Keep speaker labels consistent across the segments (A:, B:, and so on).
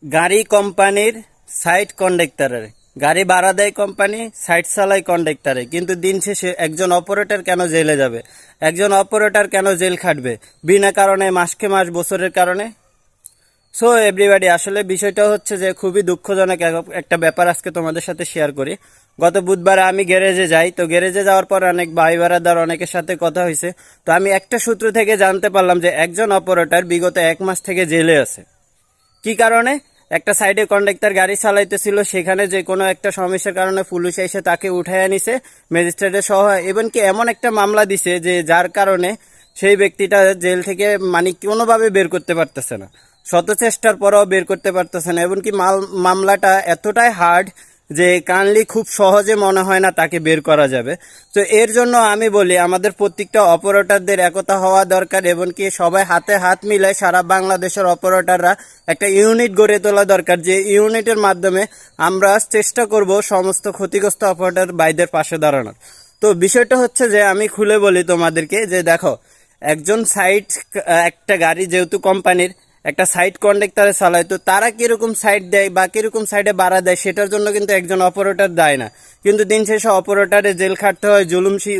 A: গাড়ি কোম্পানির সাইট কন্ডাক্টরের গাড়ি ভাড়া দেয় কোম্পানি, সাইট চালায় কন্ডাক্টরে, কিন্তু দিন শেষে একজন অপারেটর কেন জেলে যাবে? একজন অপারেটর কেন জেল খাটবে বিনা কারণে, মাসকে মাস, বছরের কারণে? সো এভরিবাডি, আসলে বিষয়টা হচ্ছে যে খুবই দুঃখজনক একটা ব্যাপার আজকে তোমাদের সাথে শেয়ার করি। গত বুধবার আমি গ্যারেজে যাই, তো গ্যারেজে যাওয়ার পর অনেক ভাই বারাদার অনেকের সাথে কথা হয়েছে। তো আমি একটা সূত্র থেকে জানতে পারলাম যে একজন অপারেটর বিগত 1 মাস থেকে জেলে আছে। কি কারণে? একটা সাইডে কন্ডাক্টর গাড়ি চালাইতেছিল, সেখানে যে কোনো একটা সমস্যার কারণে পুলিশ এসে তাকে উঠাইয়া নিছে ম্যাজিস্ট্রেটের সহ, এবং কি এমন একটা মামলা দিছে যে যার কারণে সেই ব্যক্তিটা জেল থেকে মানে কোনোভাবে বের করতে পারতেছে না, শত চেষ্টার পরেও বের করতে পারতেছে না। এমনকি মামলাটা এতটাই হার্ড যে কাইন্ডলি খুব সহজে মনে হয় না তাকে বের করা যাবে। তো এর জন্য আমি বলি আমাদের প্রত্যেকটা অপারেটরদের একতা হওয়া দরকার, এবং কি সবাই হাতে হাত মিলে সারা বাংলাদেশের অপারেটররা একটা ইউনিট গড়ে তোলা দরকার, যে ইউনিটের মাধ্যমে আমরা চেষ্টা করব সমস্ত ক্ষতিগ্রস্ত অপারেটর ভাইদের পাশে দাঁড়ানোর। তো বিষয়টা হচ্ছে যে আমি খুলে বলি তোমাদেরকে যে দেখো, একজন সাইট, একটা গাড়ি যেহেতু কোম্পানির, একটা সাইট কন্ডাক্টরে চালায়, তো তারা কিরকম সাইট দেয় বা কিরকম সাইডে ভাড়া দেয় সেটার জন্য কিন্তু একজন অপারেটর দেয় না। কিন্তু দিন শেষে অপারেটরে জেল খাটতে হয়,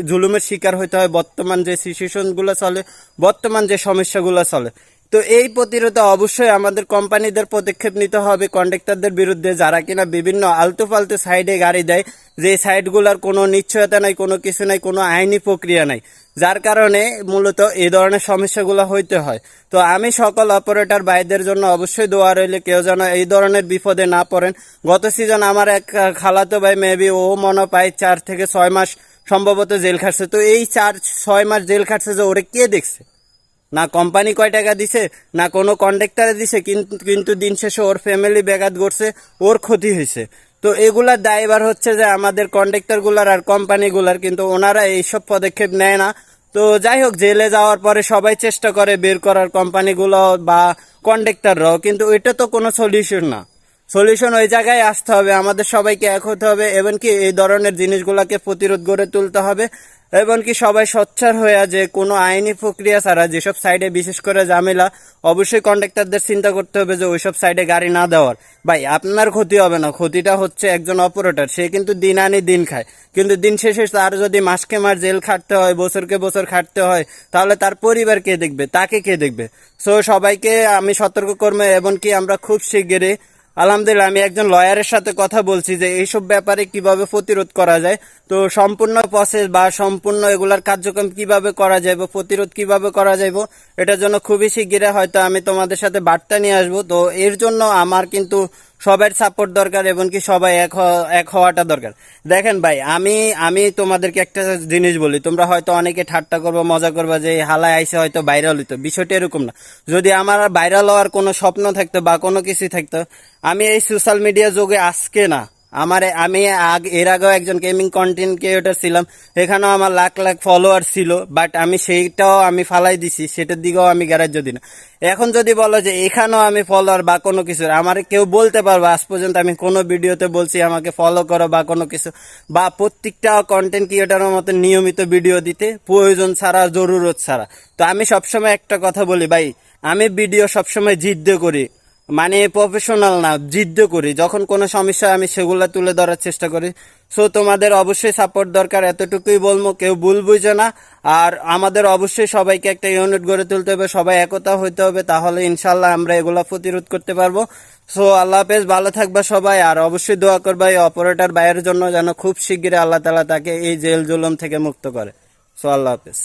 A: জুলুমের শিকার হতে হয় বর্তমান যে সিচুয়েশনগুলো চলে, বর্তমান যে সমস্যাগুলো চলে। তো এই প্রতিরোধে অবশ্যই আমাদের কোম্পানিদের পদক্ষেপ নিতে হবে কন্ডাক্টরদের বিরুদ্ধে, যারা কিনা বিভিন্ন আলতু ফালতু সাইডে গাড়ি দেয়, যে সাইডগুলোর কোনো নিশ্চয়তা নাই, কোনো কিছু নাই, কোনো আইনি প্রক্রিয়া নাই, যার কারণে মূলত এই ধরনের সমস্যাগুলো হইতে হয়। তো আমি সকল অপারেটর ভাইদের জন্য অবশ্যই দোয়া রইলে কেউ যেন এই ধরনের বিপদে না পড়েন। গত সিজন আমার এক খালাতো ভাই মেবি ও মনে পায় 4 থেকে 6 মাস সম্ভবত জেল খাটছে। তো এই 4-6 মাস জেল খাটছে, যে ওরে কে দেখছে? না কোম্পানি কয় টাকা দিছে, না কোনো কন্ডাক্টরে দিছে, কিন্তু দিন শেষে ওর ফ্যামিলি ব্যাঘাত ঘটছে, ওর ক্ষতি হয়েছে। তো এগুলার দায়ভার হচ্ছে যে আমাদের কন্ডাক্টরগুলার আর কোম্পানিগুলার, কিন্তু ওনারা এইসব পদক্ষেপ নেয় না। তো যাই হোক, জেলে যাওয়ার পরে সবাই চেষ্টা করে বের করার, কোম্পানিগুলো বা কন্ডাক্টররাও, কিন্তু এটা তো কোনো সলিউশন না। সলিউশন ওই জায়গায় আসতে হবে, আমাদের সবাইকে এক হতে হবে, এবং কি এই ধরনের জিনিসগুলোকে প্রতিরোধ গড়ে তুলতে হবে, এবং কি সবাই সোচ্চার হয়ে যে কোনো আইনি প্রক্রিয়া ছাড়া যেসব সাইডে বিশেষ করে ঝামেলা, অবশ্যই কন্ডাক্টরদের চিন্তা করতে হবে যে ওইসব সাইডে গাড়ি না দেওয়ার। ভাই আপনার ক্ষতি হবে না, ক্ষতিটা হচ্ছে একজন অপারেটর, সে কিন্তু দিন আনি দিন খায়, কিন্তু দিন শেষে তার যদি মাসকে মাস জেল খাটতে হয়, বছরকে বছর খাটতে হয়, তাহলে তার পরিবার কে দেখবে, তাকে কে দেখবে? সো সবাইকে আমি সতর্ক করবো, এবং কি আমরা খুব শিগগিরই, আলহামদুলিল্লাহ, আমি একজন লয়ারের সাথে কথা বলছি যে এইসব ব্যাপারে কিভাবে প্রতিরোধ করা যায়। তো সম্পূর্ণ প্রসেস বা সম্পূর্ণ এগুলার কার্যক্রম কিভাবে করা যায় বা প্রতিরোধ কিভাবে করা যাইব, এটার জন্য খুবই শিগগিরই হয়তো আমি তোমাদের সাথে বার্তা নিয়ে আসবো। তো এর জন্য আমার কিন্তু সবার সাপোর্ট দরকার, এবং কি সবাই এক হওয়াটা দরকার। দেখেন ভাই, আমি আমি তোমাদেরকে একটা জিনিস বলি, তোমরা হয়তো অনেকে ঠাট্টা করবো, মজা করবা যে হালায় আইসে হয়তো ভাইরাল হইতো, বিষয়টা এরকম না। যদি আমার ভাইরাল হওয়ার কোনো স্বপ্ন থাকতো বা কোনো কিছু থাকতো, আমি এই সোশ্যাল মিডিয়া যুগে আজকে না, আমি এর আগেও একজন গেমিং কন্টেন্ট ক্রিয়েটর ছিলাম, এখানেও আমার লাখ লাখ ফলোয়ার ছিল, বাট আমি সেইটাও আমি ফালাই দিছি, সেটার দিকেও আমি গ্যারাজ্য দিই না। এখন যদি বলো যে এখানেও আমি ফলোয়ার বা কোনো কিছু, আমার কেউ বলতে পারবো আজ পর্যন্ত আমি কোনো ভিডিওতে বলছি আমাকে ফলো করো বা কোনো কিছু, বা প্রত্যেকটা কন্টেন্ট ক্রিয়েটরের মতো নিয়মিত ভিডিও দিতে, প্রয়োজন ছাড়া, জরুরত ছাড়া। তো আমি সবসময় একটা কথা বলি ভাই, আমি ভিডিও সবসময় জিদ্দ করি, মানে প্রফেশনাল না, জিদ্দ করি, যখন কোনো সমস্যা আমি সেগুলো তুলে ধরার চেষ্টা করি। সো তোমাদের অবশ্যই সাপোর্ট দরকার, এতটুকুই বলবো, কেউ ভুল বুঝে না। আর আমাদের অবশ্যই সবাইকে একটা ইউনিট গড়ে তুলতে হবে, সবাই একতা হইতে হবে, তাহলে ইনশাল্লাহ আমরা এগুলা প্রতিরোধ করতে পারবো। সো আল্লাহ হাফেজ, ভালো থাকবা সবাই, আর অবশ্যই দোয়া করবা এই অপারেটর ভাইয়ের জন্য যেন খুব শিগগিরই আল্লাহ তাআলা তাকে এই জেল জুলুম থেকে মুক্ত করে। সো আল্লাহ হাফেজ।